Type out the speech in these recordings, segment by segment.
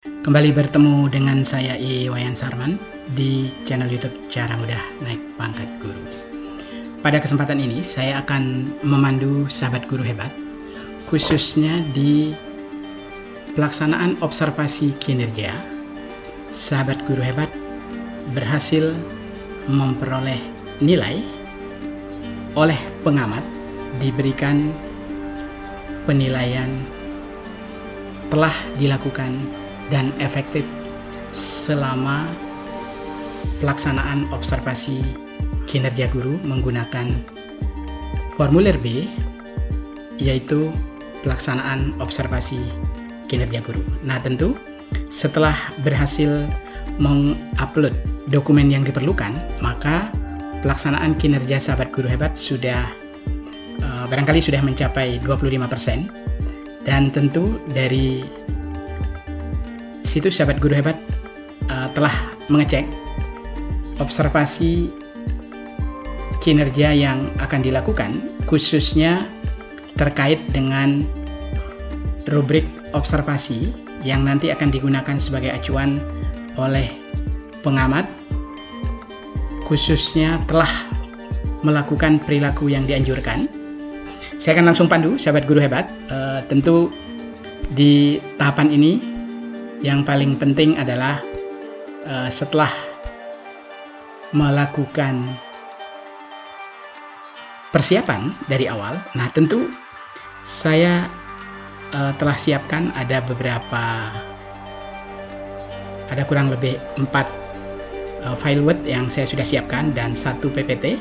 Kembali bertemu dengan saya Wayan Sarman di channel YouTube Cara Mudah Naik Pangkat Guru. Pada kesempatan ini saya akan memandu sahabat guru hebat khususnya di pelaksanaan observasi kinerja. Sahabat guru hebat berhasil memperoleh nilai oleh pengamat, diberikan penilaian telah dilakukan dan efektif selama pelaksanaan observasi kinerja guru menggunakan formulir B, yaitu pelaksanaan observasi kinerja guru. Nah, tentu setelah berhasil mengupload dokumen yang diperlukan, maka pelaksanaan kinerja sahabat guru hebat sudah barangkali sudah mencapai 25%. Dan tentu dari situs sahabat guru hebat telah mengecek observasi kinerja yang akan dilakukan, khususnya terkait dengan rubrik observasi yang nanti akan digunakan sebagai acuan oleh pengamat, khususnya telah melakukan perilaku yang dianjurkan. Saya akan langsung pandu sahabat guru hebat. Tentu di tahapan ini yang paling penting adalah setelah melakukan persiapan dari awal. Nah, tentu saya telah siapkan ada kurang lebih 4 file Word yang saya sudah siapkan dan 1 PPT.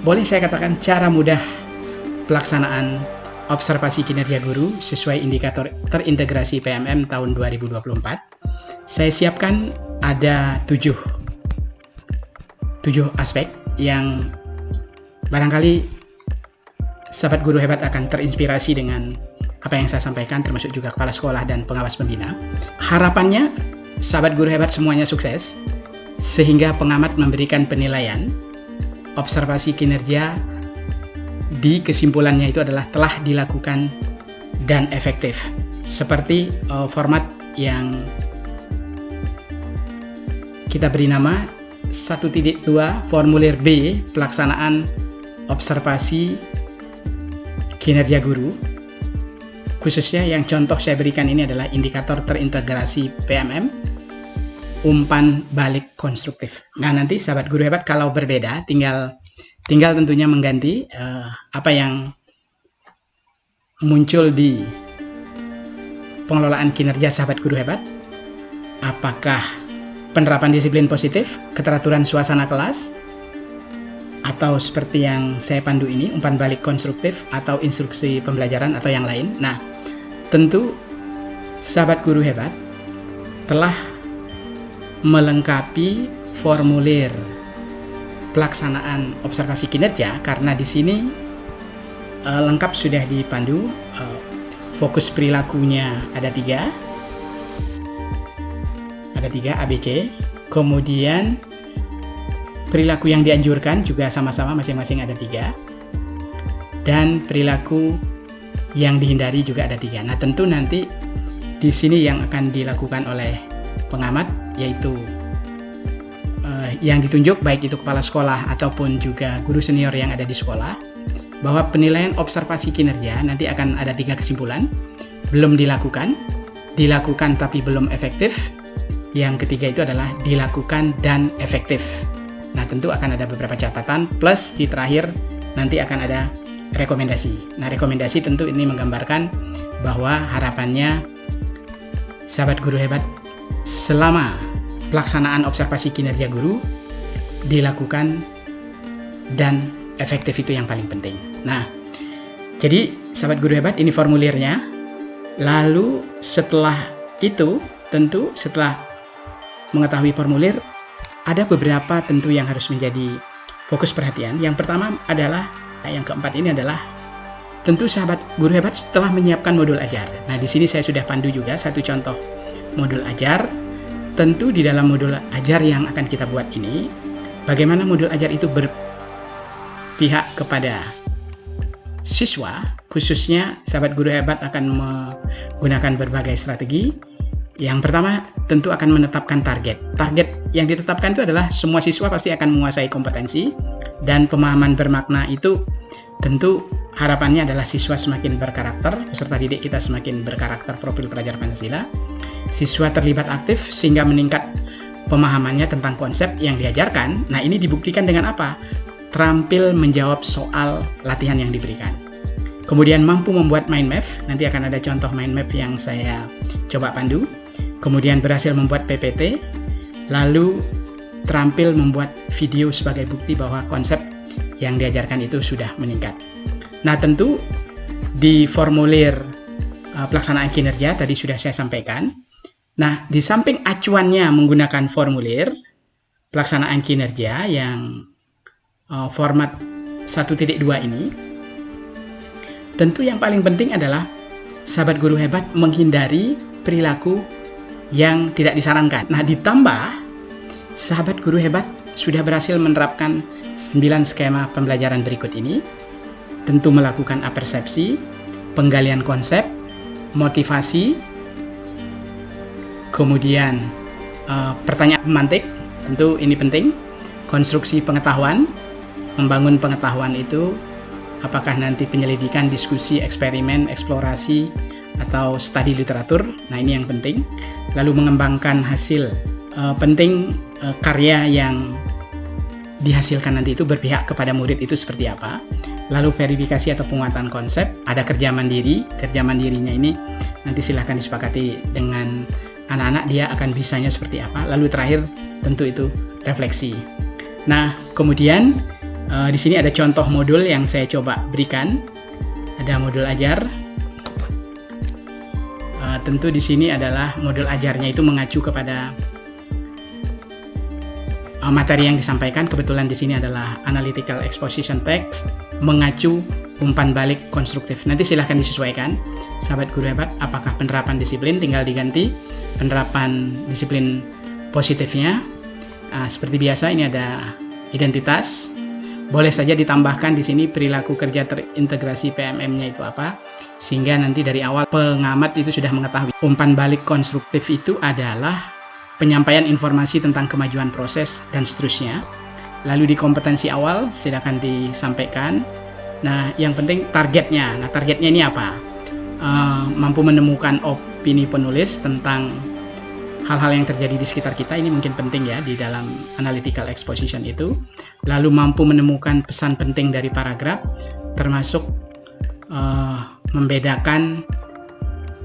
Boleh saya katakan cara mudah pelaksanaan observasi kinerja guru sesuai indikator terintegrasi PMM tahun 2024. Saya siapkan ada 7 aspek yang barangkali sahabat guru hebat akan terinspirasi dengan apa yang saya sampaikan, termasuk juga kepala sekolah dan pengawas pembina. Harapannya sahabat guru hebat semuanya sukses, sehingga pengamat memberikan penilaian observasi kinerja di kesimpulannya itu adalah telah dilakukan dan efektif, seperti format yang kita beri nama 1.2 formulir B pelaksanaan observasi kinerja guru. Khususnya yang contoh saya berikan ini adalah indikator terintegrasi PMM, umpan balik konstruktif. Nah, nanti sahabat guru hebat kalau berbeda tinggal tentunya mengganti apa yang muncul di pengelolaan kinerja sahabat guru hebat. Apakah penerapan disiplin positif, keteraturan suasana kelas, atau seperti yang saya pandu ini, umpan balik konstruktif, atau instruksi pembelajaran, atau yang lain. Nah, tentu sahabat guru hebat telah melengkapi formulir pelaksanaan observasi kinerja, karena di sini lengkap sudah dipandu. Fokus perilakunya ada 3 ABC, kemudian perilaku yang dianjurkan juga sama-sama masing-masing ada 3, dan perilaku yang dihindari juga ada 3. Nah, tentu nanti di sini yang akan dilakukan oleh pengamat, yaitu yang ditunjuk baik itu kepala sekolah ataupun juga guru senior yang ada di sekolah, bahwa penilaian observasi kinerja nanti akan ada 3 kesimpulan: belum dilakukan tapi belum efektif, yang ketiga itu adalah dilakukan dan efektif. Nah, tentu akan ada beberapa catatan, plus di terakhir nanti akan ada rekomendasi. Nah, rekomendasi tentu ini menggambarkan bahwa harapannya sahabat guru hebat selama pelaksanaan observasi kinerja guru dilakukan dan efektif, itu yang paling penting. Nah, jadi sahabat guru hebat ini formulirnya. Lalu setelah itu, tentu setelah mengetahui formulir, ada beberapa tentu yang harus menjadi fokus perhatian. Yang pertama adalah, yang keempat ini adalah tentu sahabat guru hebat setelah menyiapkan modul ajar. Nah, di sini saya sudah pandu juga satu contoh modul ajar. Tentu di dalam modul ajar yang akan kita buat ini, bagaimana modul ajar itu berpihak kepada siswa, khususnya sahabat guru hebat akan menggunakan berbagai strategi. Yang pertama tentu akan menetapkan target. Target yang ditetapkan itu adalah semua siswa pasti akan menguasai kompetensi dan pemahaman bermakna itu tentu harapannya adalah siswa semakin berkarakter, peserta didik kita semakin berkarakter profil pelajar Pancasila, siswa terlibat aktif sehingga meningkat pemahamannya tentang konsep yang diajarkan. Nah, ini dibuktikan dengan apa? Terampil menjawab soal latihan yang diberikan. Kemudian mampu membuat mind map, nanti akan ada contoh mind map yang saya coba pandu. Kemudian berhasil membuat PPT, lalu terampil membuat video sebagai bukti bahwa konsep yang diajarkan itu sudah meningkat. Nah, tentu di formulir pelaksanaan kinerja tadi sudah saya sampaikan. Nah, di samping acuannya menggunakan formulir pelaksanaan kinerja yang format 1.2 ini, tentu yang paling penting adalah sahabat guru hebat menghindari perilaku yang tidak disarankan. Nah, ditambah sahabat guru hebat sudah berhasil menerapkan 9 skema pembelajaran berikut ini, tentu melakukan apersepsi, penggalian konsep, motivasi, kemudian pertanyaan pemantik, tentu ini penting, konstruksi pengetahuan, membangun pengetahuan itu apakah nanti penyelidikan, diskusi, eksperimen, eksplorasi, atau studi literatur. Nah, ini yang penting. Lalu mengembangkan hasil penting, karya yang dihasilkan nanti itu berpihak kepada murid itu seperti apa. Lalu verifikasi atau penguatan konsep, ada kerja mandiri. Kerja mandirinya ini nanti silahkan disepakati dengan anak-anak, dia akan bisanya seperti apa. Lalu terakhir tentu itu refleksi. Nah, kemudian di sini ada contoh modul yang saya coba berikan. Ada modul ajar. Tentu di sini adalah modul ajarnya itu mengacu kepada materi yang disampaikan. Kebetulan di sini adalah analytical exposition text, mengacu umpan balik konstruktif. Nanti silahkan disesuaikan, sahabat guru hebat, apakah penerapan disiplin, tinggal diganti penerapan disiplin positifnya. Seperti biasa ini ada identitas. Boleh saja ditambahkan di sini perilaku kerja terintegrasi PMM-nya itu apa, sehingga nanti dari awal pengamat itu sudah mengetahui. Umpan balik konstruktif itu adalah penyampaian informasi tentang kemajuan proses dan seterusnya. Lalu di kompetensi awal silakan disampaikan. Nah, yang penting targetnya. Nah, targetnya ini apa? Mampu menemukan opini penulis tentang hal-hal yang terjadi di sekitar kita, ini mungkin penting ya di dalam analytical exposition itu. Lalu mampu menemukan pesan penting dari paragraf, termasuk membedakan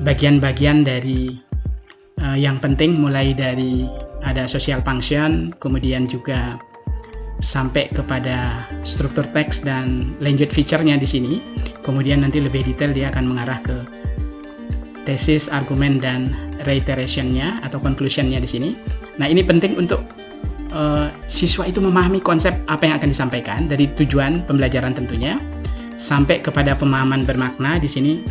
bagian-bagian dari yang penting, mulai dari ada social function, kemudian juga sampai kepada struktur teks dan language feature-nya di sini. Kemudian nanti lebih detail dia akan mengarah ke tesis, argumen, dan reiteration-nya atau conclusion-nya di sini. Nah, ini penting untuk siswa itu memahami konsep apa yang akan disampaikan dari tujuan pembelajaran tentunya sampai kepada pemahaman bermakna. Di sini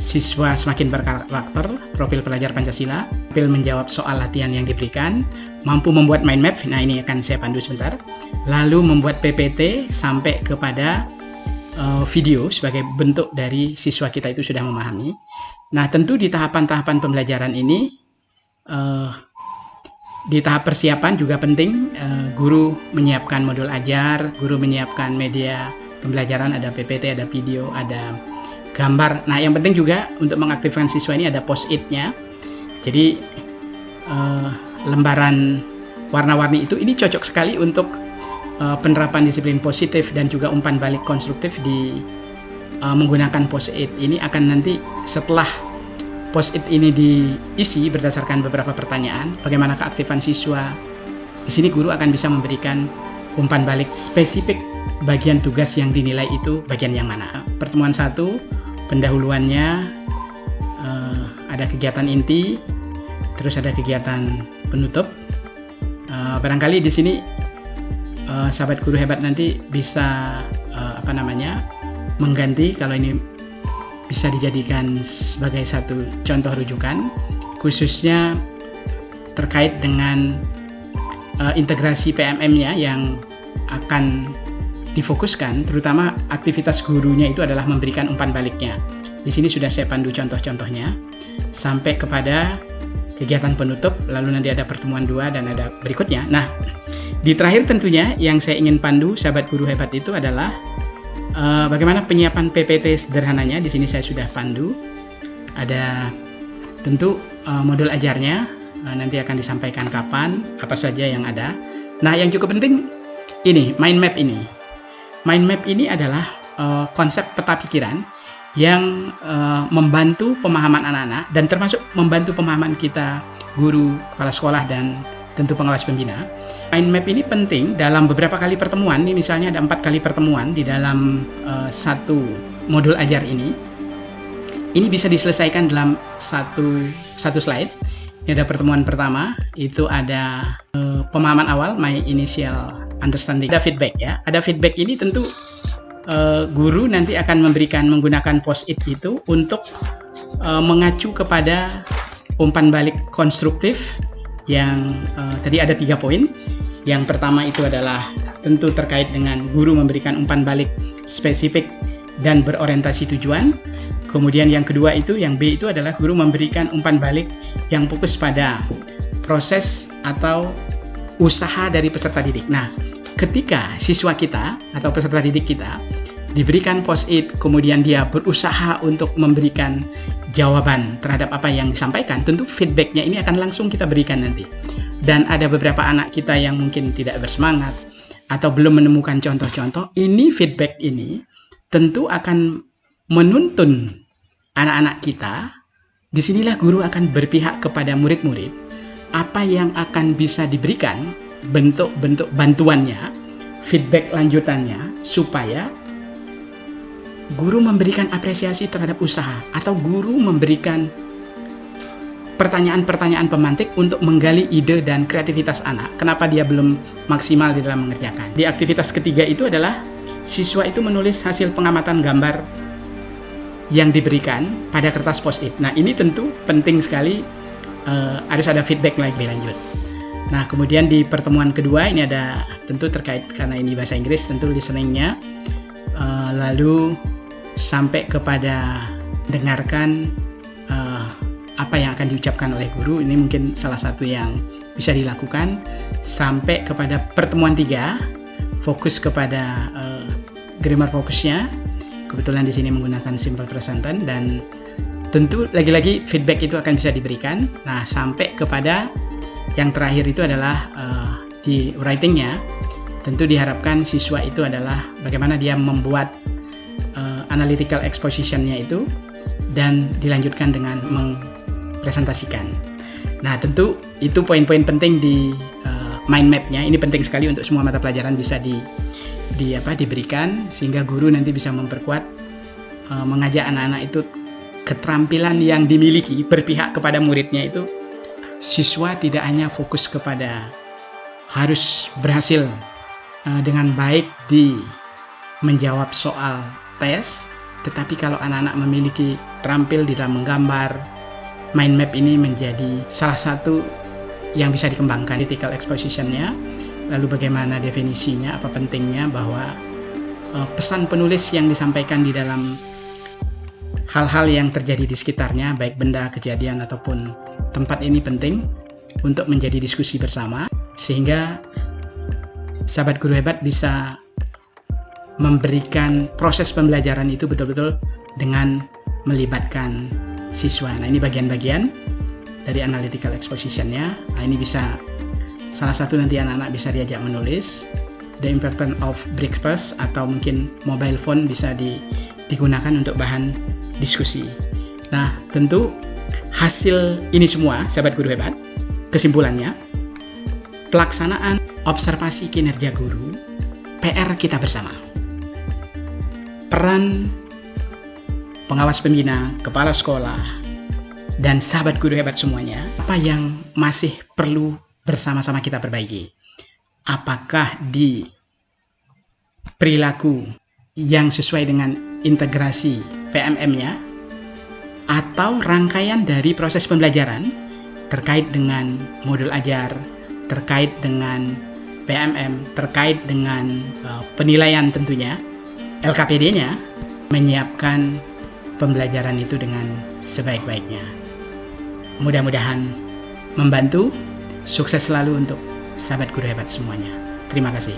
siswa semakin berkarakter, profil pelajar Pancasila, tampil menjawab soal latihan yang diberikan, mampu membuat mind map. Nah, ini akan saya pandu sebentar. Lalu membuat PPT sampai kepada video sebagai bentuk dari siswa kita itu sudah memahami. Nah, tentu di tahapan-tahapan pembelajaran ini, di tahap persiapan juga penting, guru menyiapkan modul ajar, guru menyiapkan media pembelajaran, ada PPT, ada video, ada gambar. Nah, yang penting juga untuk mengaktifkan siswa ini ada post-it-nya. Jadi lembaran warna-warni itu ini cocok sekali untuk penerapan disiplin positif dan juga umpan balik konstruktif di menggunakan post-it. Ini akan nanti setelah post-it ini diisi berdasarkan beberapa pertanyaan, bagaimana keaktifan siswa. Di sini guru akan bisa memberikan umpan balik spesifik bagian tugas yang dinilai itu bagian yang mana. Pertemuan 1, pendahuluannya, ada kegiatan inti, terus ada kegiatan penutup. Barangkali di sini sahabat guru hebat nanti bisa mengganti, kalau ini bisa dijadikan sebagai satu contoh rujukan, khususnya terkait dengan integrasi PMM-nya yang akan difokuskan, terutama aktivitas gurunya itu adalah memberikan umpan baliknya. Di sini sudah saya pandu contoh-contohnya sampai kepada kegiatan penutup, lalu nanti ada pertemuan 2 dan ada berikutnya. Nah, di terakhir tentunya yang saya ingin pandu sahabat guru hebat itu adalah bagaimana penyiapan PPT sederhananya. Di sini saya sudah pandu. Ada tentu modul ajarnya, nanti akan disampaikan kapan, apa saja yang ada. Nah, yang cukup penting ini, mind map ini. Mind map ini adalah konsep peta pikiran yang membantu pemahaman anak-anak dan termasuk membantu pemahaman kita guru, kepala sekolah, dan tentu pengawas pembina. Mind map ini penting dalam beberapa kali pertemuan. Ini misalnya ada 4 kali pertemuan di dalam satu modul ajar ini. Ini bisa diselesaikan dalam satu slide. Ini ada pertemuan pertama, itu ada pemahaman awal, my initial understanding. Ada feedback ya. Ada feedback ini tentu guru nanti akan memberikan menggunakan post-it itu untuk mengacu kepada umpan balik konstruktif yang tadi ada 3 poin. Yang pertama itu adalah tentu terkait dengan guru memberikan umpan balik spesifik dan berorientasi tujuan. Kemudian yang kedua itu, yang B itu adalah guru memberikan umpan balik yang fokus pada proses atau usaha dari peserta didik. Nah, ketika siswa kita atau peserta didik kita diberikan post-it, kemudian dia berusaha untuk memberikan jawaban terhadap apa yang disampaikan, tentu feedbacknya ini akan langsung kita berikan nanti. Dan ada beberapa anak kita yang mungkin tidak bersemangat atau belum menemukan contoh-contoh. Ini feedback ini tentu akan menuntun anak-anak kita. Disinilah guru akan berpihak kepada murid-murid apa yang akan bisa diberikan, bentuk-bentuk bantuannya, feedback lanjutannya, supaya guru memberikan apresiasi terhadap usaha atau guru memberikan pertanyaan-pertanyaan pemantik untuk menggali ide dan kreativitas anak. Kenapa dia belum maksimal di dalam mengerjakan. Di aktivitas ketiga itu adalah siswa itu menulis hasil pengamatan gambar yang diberikan pada kertas post-it. Nah, ini tentu penting sekali, harus ada feedback lebih lanjut. Nah, kemudian di pertemuan kedua ini ada tentu terkait, karena ini bahasa Inggris, tentu listeningnya, lalu sampai kepada dengarkan apa yang akan diucapkan oleh guru. Ini mungkin salah satu yang bisa dilakukan. Sampai kepada pertemuan 3, fokus kepada grammar fokusnya. Kebetulan di sini menggunakan simple present tense, dan tentu lagi-lagi feedback itu akan bisa diberikan. Nah, sampai kepada yang terakhir itu adalah di writingnya. Tentu diharapkan siswa itu adalah bagaimana dia membuat analytical exposition-nya itu dan dilanjutkan dengan mempresentasikan. Nah, tentu itu poin-poin penting di mind map-nya. Ini penting sekali untuk semua mata pelajaran bisa diberikan, sehingga guru nanti bisa memperkuat, mengajak anak-anak itu keterampilan yang dimiliki, berpihak kepada muridnya itu. Siswa tidak hanya fokus kepada harus berhasil dengan baik di menjawab soal tes, tetapi kalau anak-anak memiliki terampil di dalam menggambar, mind map ini menjadi salah satu yang bisa dikembangkan. Analytical exposition-nya, lalu bagaimana definisinya, apa pentingnya, bahwa pesan penulis yang disampaikan di dalam hal-hal yang terjadi di sekitarnya, baik benda, kejadian, ataupun tempat, ini penting untuk menjadi diskusi bersama, sehingga sahabat guru hebat bisa memberikan proses pembelajaran itu betul-betul dengan melibatkan siswa. Nah, ini bagian-bagian dari analytical exposition-nya. Nah, ini bisa salah satu nanti anak-anak bisa diajak menulis. The importance of breakfast atau mungkin mobile phone bisa digunakan untuk bahan diskusi. Nah, tentu hasil ini semua, sahabat guru hebat, kesimpulannya, pelaksanaan observasi kinerja guru, PR kita bersama. Peran pengawas pembina, kepala sekolah, dan sahabat guru hebat semuanya, apa yang masih perlu bersama-sama kita perbaiki? Apakah di perilaku yang sesuai dengan integrasi PMM-nya, atau rangkaian dari proses pembelajaran terkait dengan modul ajar, terkait dengan PMM, terkait dengan penilaian tentunya, LKPD-nya, menyiapkan pembelajaran itu dengan sebaik-baiknya. Mudah-mudahan membantu. Sukses selalu untuk sahabat guru hebat semuanya. Terima kasih.